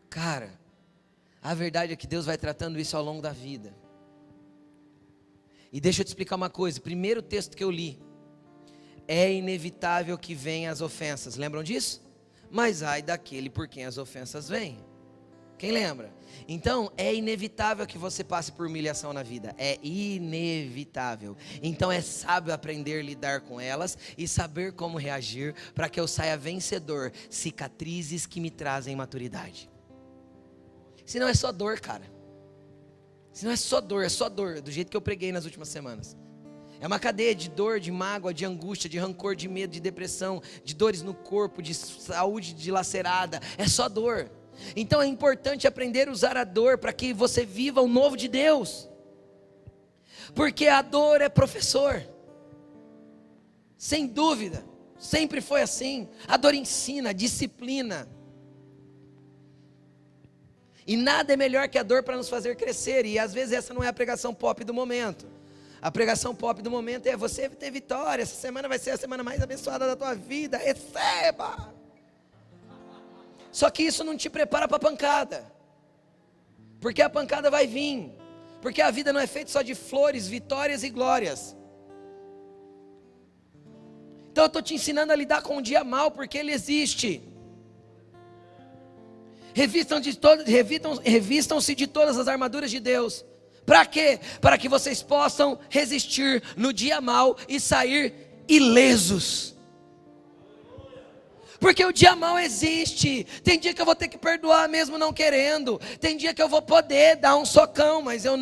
Cara, a verdade é que Deus vai tratando isso ao longo da vida. E deixa eu te explicar uma coisa, primeiro texto que eu li, é inevitável que venham as ofensas, lembram disso? Mas ai daquele por quem as ofensas vêm. Quem lembra? Então é inevitável que você passe por humilhação na vida, é inevitável. Então é sábio aprender a lidar com elas e saber como reagir para que eu saia vencedor, cicatrizes que me trazem maturidade. Se não é só dor, cara. Se não é só dor, do jeito que eu preguei nas últimas semanas. É uma cadeia de dor, de mágoa, de angústia, de rancor, de medo, de depressão, de dores no corpo, de saúde dilacerada. É só dor. Então é importante aprender a usar a dor para que você viva o novo de Deus. Porque a dor é professor. Sem dúvida. Sempre foi assim. A dor ensina, disciplina. E nada é melhor que a dor para nos fazer crescer. E às vezes essa não é a pregação pop do momento. A pregação pop do momento é: você ter vitória, essa semana vai ser a semana mais abençoada da tua vida, receba. Só que isso não te prepara para a pancada, porque a pancada vai vir, porque a vida não é feita só de flores, vitórias e glórias. Então eu estou te ensinando a lidar com o dia mal, porque ele existe. Revistam-se de todas as armaduras de Deus. Para quê? Para que vocês possam resistir no dia mau e sair ilesos. Porque o dia mau existe. Tem dia que eu vou ter que perdoar mesmo não querendo. Tem dia que eu vou poder dar um socão, mas eu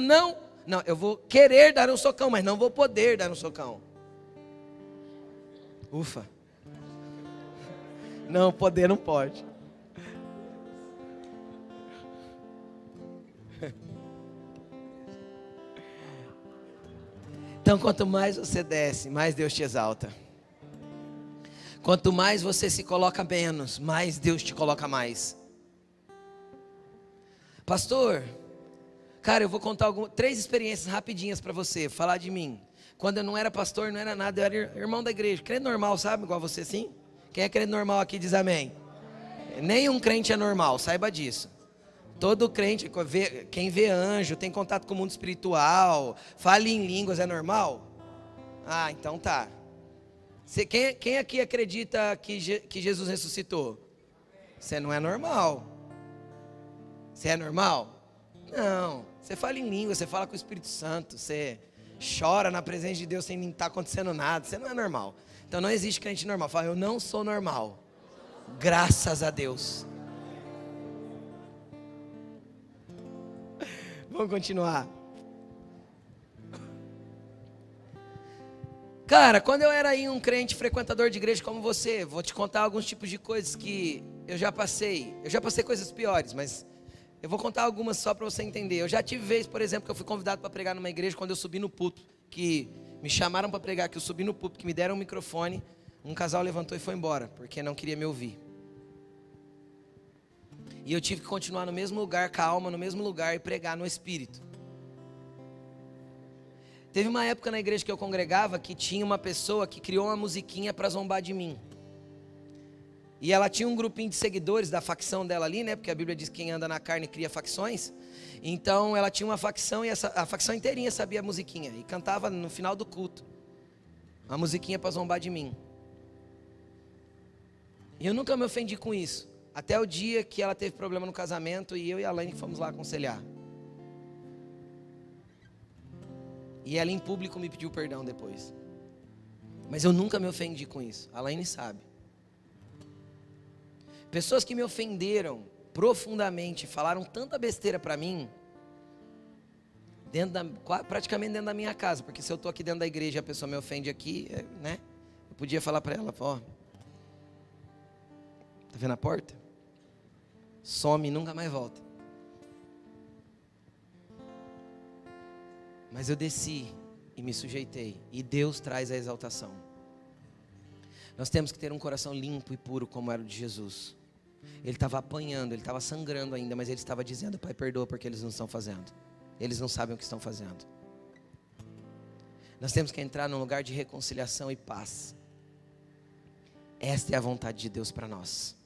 eu vou querer dar um socão, mas não vou poder dar um socão. Ufa. Não, poder não pode. Então, quanto mais você desce, mais Deus te exalta. Quanto mais você se coloca menos, mais Deus te coloca mais. Pastor, cara, eu vou contar 3 experiências rapidinhas para você, falar de mim. Quando eu não era pastor, não era nada, eu era irmão da igreja. Crente normal, sabe? Igual você, sim? Quem é crente normal aqui diz amém. Nenhum crente é normal, saiba disso. Todo crente, quem vê anjo, tem contato com o mundo espiritual, fala em línguas, é normal? Ah, então tá. Quem aqui acredita que Jesus ressuscitou? Você não é normal. Você é normal? Não. Você fala em línguas, você fala com o Espírito Santo, você chora na presença de Deus sem nem estar acontecendo nada. Você não é normal. Então não existe crente normal. Fala: eu não sou normal. Graças a Deus. Vamos continuar. Cara, quando eu era aí um crente frequentador de igreja como você, vou te contar alguns tipos de coisas que eu já passei. Eu já passei coisas piores, mas eu vou contar algumas só para você entender. Eu já tive vez, por exemplo, que eu fui convidado para pregar numa igreja quando eu subi no púlpito, que me chamaram para pregar, que eu subi no púlpito, que me deram um microfone, um casal levantou e foi embora, porque não queria me ouvir. E eu tive que continuar no mesmo lugar, com a alma no mesmo lugar e pregar no Espírito. Teve uma época na igreja que eu congregava que tinha uma pessoa que criou uma musiquinha para zombar de mim. E ela tinha um grupinho de seguidores da facção dela ali, né? Porque a Bíblia diz que quem anda na carne cria facções. Então ela tinha uma facção e a facção inteirinha sabia a musiquinha. E cantava no final do culto uma musiquinha para zombar de mim. E eu nunca me ofendi com isso. Até o dia que ela teve problema no casamento e eu e a Laine fomos lá aconselhar. E ela em público me pediu perdão depois. Mas eu nunca me ofendi com isso. A Laine sabe. Pessoas que me ofenderam profundamente, falaram tanta besteira para mim, praticamente dentro da minha casa. Porque se eu estou aqui dentro da igreja e a pessoa me ofende aqui, né? Eu podia falar para ela: ó, tá vendo a porta? Some e nunca mais volta. Mas eu desci e me sujeitei, e Deus traz a exaltação. Nós temos que ter um coração limpo e puro como era o de Jesus. Ele estava apanhando, ele estava sangrando ainda, mas ele estava dizendo: Pai, perdoa porque eles não estão fazendo. Eles não sabem o que estão fazendo. Nós temos que entrar num lugar de reconciliação e paz. Esta é a vontade de Deus para nós.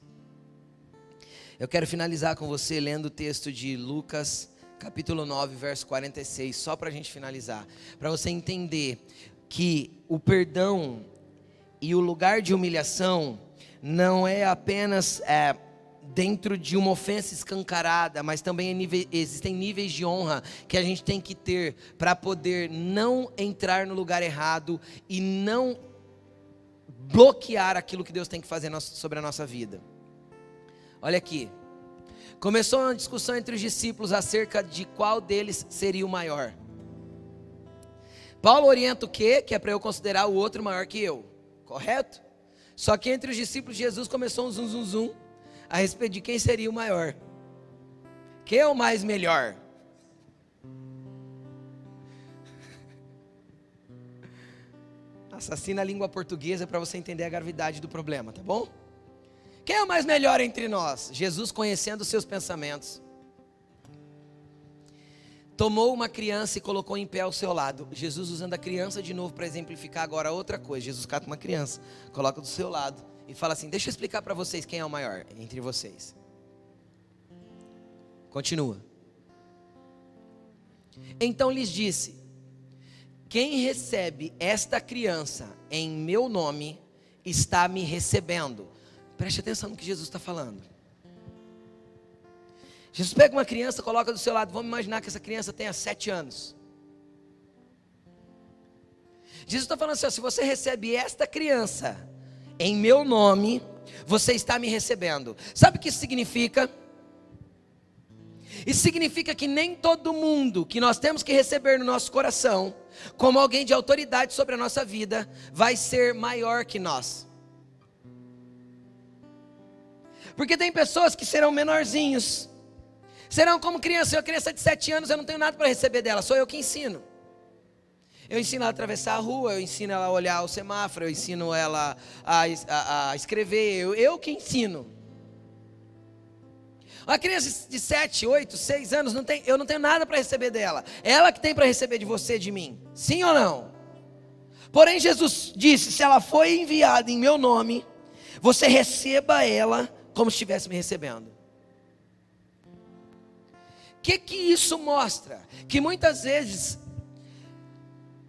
Eu quero finalizar com você lendo o texto de Lucas, capítulo 9, verso 46, só para a gente finalizar. Para você entender que o perdão e o lugar de humilhação não é apenas dentro de uma ofensa escancarada, mas também existem níveis de honra que a gente tem que ter para poder não entrar no lugar errado e não bloquear aquilo que Deus tem que fazer sobre a nossa vida. Olha aqui, começou uma discussão entre os discípulos acerca de qual deles seria o maior. Paulo orienta o quê? Que é para eu considerar o outro maior que eu, correto? Só que entre os discípulos de Jesus começou um zum a respeito de quem seria o maior. Quem é o mais melhor? Assassina a língua portuguesa para você entender a gravidade do problema, tá bom? Quem é o mais melhor entre nós? Jesus, conhecendo os seus pensamentos, tomou uma criança e colocou em pé ao seu lado. Jesus usando a criança de novo para exemplificar agora outra coisa. Jesus cata uma criança, coloca do seu lado e fala assim: deixa eu explicar para vocês quem é o maior entre vocês. Continua. Então lhes disse: quem recebe esta criança em meu nome, está me recebendo. Preste atenção no que Jesus está falando. Jesus pega uma criança, coloca do seu lado. Vamos imaginar que essa criança tenha 7 anos. Jesus está falando assim: ó, se você recebe esta criança em meu nome, você está me recebendo. Sabe o que isso significa? Isso significa que nem todo mundo que nós temos que receber no nosso coração, como alguém de autoridade sobre a nossa vida, vai ser maior que nós. Porque tem pessoas que serão menorzinhos, serão como criança. Eu, criança de 7 anos, eu não tenho nada para receber dela, sou eu que ensino. Eu ensino ela a atravessar a rua, eu ensino ela a olhar o semáforo, eu ensino ela a escrever, eu que ensino. Uma criança de 7, 8, 6 anos, eu não tenho nada para receber dela. Ela que tem para receber de você, de mim. Sim ou não? Porém Jesus disse: se ela foi enviada em meu nome, você receba ela como se estivesse me recebendo. O que isso mostra? Que muitas vezes,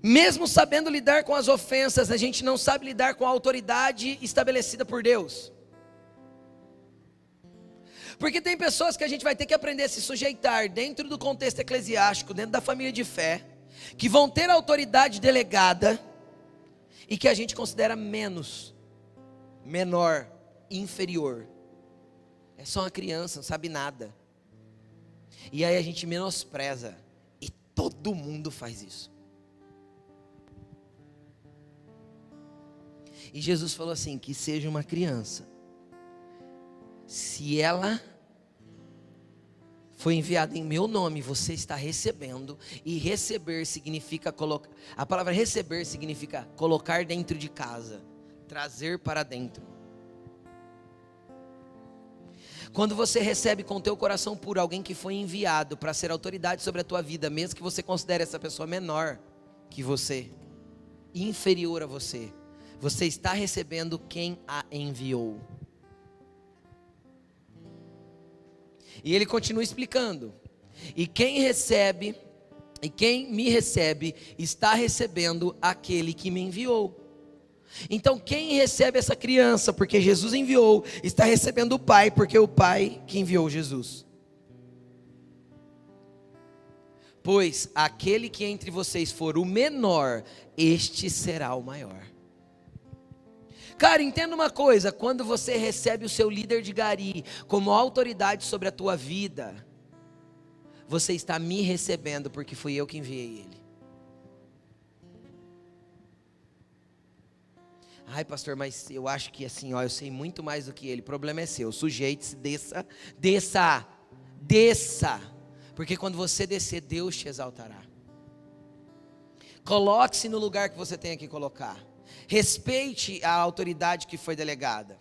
mesmo sabendo lidar com as ofensas, a gente não sabe lidar com a autoridade estabelecida por Deus. Porque tem pessoas que a gente vai ter que aprender a se sujeitar dentro do contexto eclesiástico, dentro da família de fé, que vão ter autoridade delegada e que a gente considera menor, inferior. É só uma criança, não sabe nada. E aí a gente menospreza, e todo mundo faz isso. E Jesus falou assim: que seja uma criança, se ela foi enviada em meu nome, você está recebendo. E receber significa colocar. A palavra receber significa colocar dentro de casa, trazer para dentro. Quando você recebe com o teu coração puro alguém que foi enviado para ser autoridade sobre a tua vida, mesmo que você considere essa pessoa menor que você, inferior a você, você está recebendo quem a enviou. E ele continua explicando: e quem me recebe, está recebendo aquele que me enviou. Então quem recebe essa criança, porque Jesus enviou, está recebendo o Pai, porque é o Pai que enviou Jesus. Pois aquele que entre vocês for o menor, este será o maior. Cara, entenda uma coisa: quando você recebe o seu líder de gari como autoridade sobre a tua vida, você está me recebendo, porque fui eu que enviei ele. Ai, pastor, mas eu acho que assim, eu sei muito mais do que ele. O problema é seu. Sujeite-se, desça. Porque quando você descer, Deus te exaltará. Coloque-se no lugar que você tenha que colocar. Respeite a autoridade que foi delegada.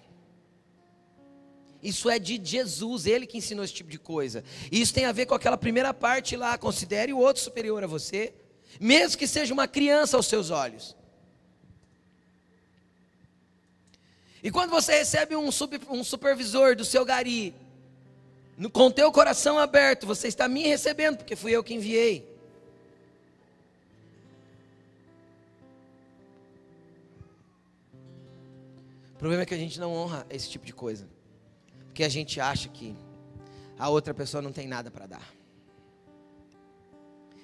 Isso é de Jesus, Ele que ensinou esse tipo de coisa. E isso tem a ver com aquela primeira parte lá, considere o outro superior a você, mesmo que seja uma criança aos seus olhos. E quando você recebe um supervisor do seu gari, com o teu coração aberto, você está me recebendo, porque fui eu que enviei. O problema é que a gente não honra esse tipo de coisa, porque a gente acha que a outra pessoa não tem nada para dar.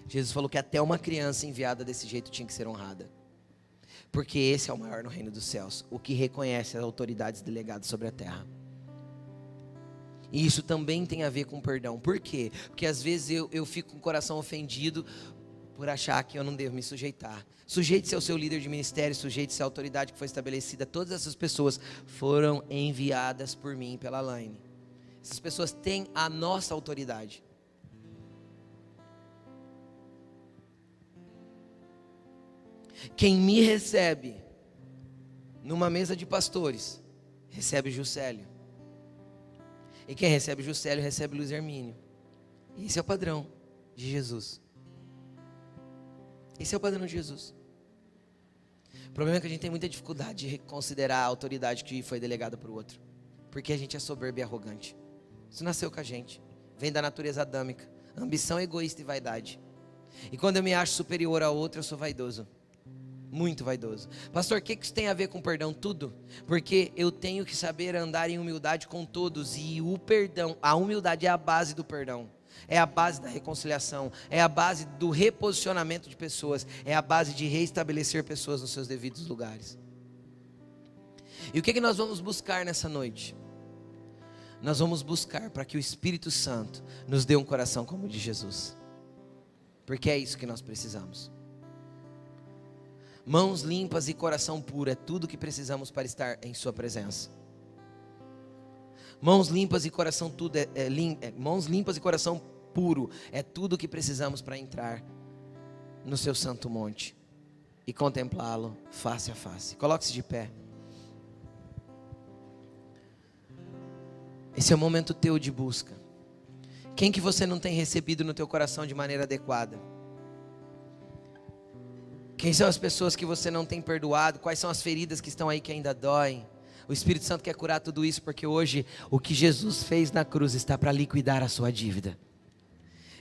Jesus falou que até uma criança enviada desse jeito tinha que ser honrada, porque esse é o maior no reino dos céus, o que reconhece as autoridades delegadas sobre a terra. E isso também tem a ver com perdão. Por quê? Porque às vezes eu fico com o coração ofendido por achar que eu não devo me sujeitar. Sujeite-se ao seu líder de ministério, sujeite-se à autoridade que foi estabelecida. Todas essas pessoas foram enviadas por mim, pela Laine. Essas pessoas têm a nossa autoridade. Quem me recebe numa mesa de pastores, recebe Juscelio. E quem recebe Juscelio, recebe Luiz Hermínio. Esse é o padrão de Jesus. Esse é o padrão de Jesus. O problema é que a gente tem muita dificuldade de considerar a autoridade que foi delegada para o outro, porque a gente é soberbo e arrogante. Isso nasceu com a gente, vem da natureza adâmica, ambição egoísta e vaidade. E quando eu me acho superior a outro, eu sou vaidoso, muito vaidoso. Pastor, o que isso tem a ver com perdão? Tudo, porque eu tenho que saber andar em humildade com todos, e o perdão, a humildade é a base do perdão. É a base da reconciliação, é a base do reposicionamento de pessoas, é a base de reestabelecer pessoas nos seus devidos lugares. E o que nós vamos buscar nessa noite? Nós vamos buscar para que o Espírito Santo nos dê um coração como o de Jesus, porque é isso que nós precisamos. Mãos limpas e coração puro é tudo que precisamos para estar em sua presença. Mãos limpas e coração mãos limpas e coração puro é tudo que precisamos para entrar no seu santo monte e contemplá-lo face a face. Coloque-se de pé. Esse é o momento teu de busca. Quem que você não tem recebido no teu coração de maneira adequada? Quem são as pessoas que você não tem perdoado? Quais são as feridas que estão aí que ainda doem? O Espírito Santo quer curar tudo isso, porque hoje o que Jesus fez na cruz está para liquidar a sua dívida.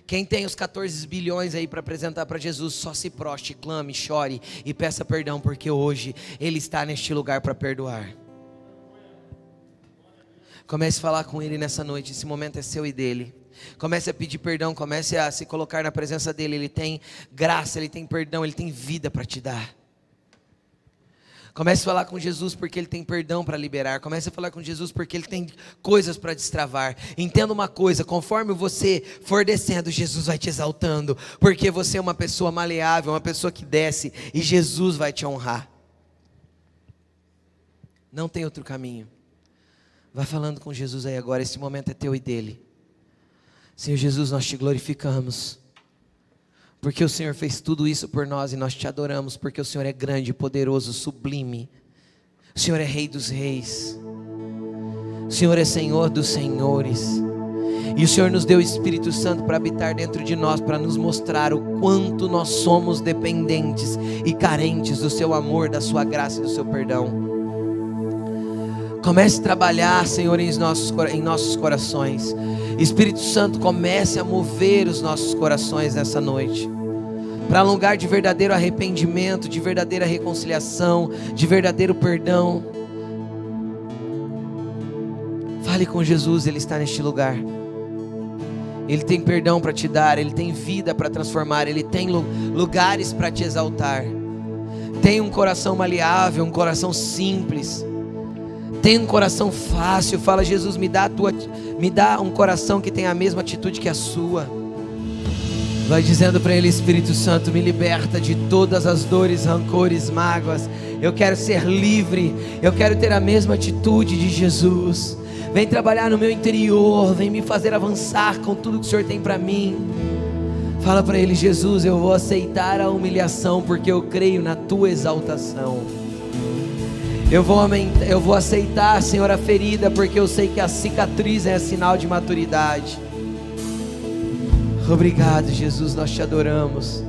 Quem tem os 14 bilhões aí para apresentar para Jesus, só se proste, clame, chore e peça perdão, porque hoje Ele está neste lugar para perdoar. Comece a falar com Ele nessa noite, esse momento é seu e dele. Comece a pedir perdão, comece a se colocar na presença dele. Ele tem graça, Ele tem perdão, Ele tem vida para te dar. Comece a falar com Jesus porque Ele tem perdão para liberar. Comece a falar com Jesus porque Ele tem coisas para destravar. Entenda uma coisa, conforme você for descendo, Jesus vai te exaltando, porque você é uma pessoa maleável, uma pessoa que desce, e Jesus vai te honrar. Não tem outro caminho. Vai falando com Jesus aí agora, esse momento é teu e dele. Senhor Jesus, nós te glorificamos, porque o Senhor fez tudo isso por nós, e nós te adoramos, porque o Senhor é grande, poderoso, sublime. O Senhor é Rei dos reis, o Senhor é Senhor dos senhores, e o Senhor nos deu o Espírito Santo para habitar dentro de nós, para nos mostrar o quanto nós somos dependentes e carentes do seu amor, da sua graça e do seu perdão. Comece a trabalhar, Senhor, em nossos corações. Espírito Santo, comece a mover os nossos corações nessa noite, para um lugar de verdadeiro arrependimento, de verdadeira reconciliação, de verdadeiro perdão. Fale com Jesus, Ele está neste lugar. Ele tem perdão para te dar, Ele tem vida para transformar, Ele tem lugares para te exaltar. Tem um coração maleável, um coração simples. Tem um coração fácil. Fala, Jesus, me dá um coração que tenha a mesma atitude que a sua. Vai dizendo para Ele: Espírito Santo, me liberta de todas as dores, rancores, mágoas. Eu quero ser livre, eu quero ter a mesma atitude de Jesus. Vem trabalhar no meu interior, vem me fazer avançar com tudo que o Senhor tem para mim. Fala para Ele: Jesus, eu vou aceitar a humilhação porque eu creio na Tua exaltação. Eu vou aceitar, Senhor, a ferida porque eu sei que a cicatriz é sinal de maturidade. Obrigado, Jesus, nós te adoramos.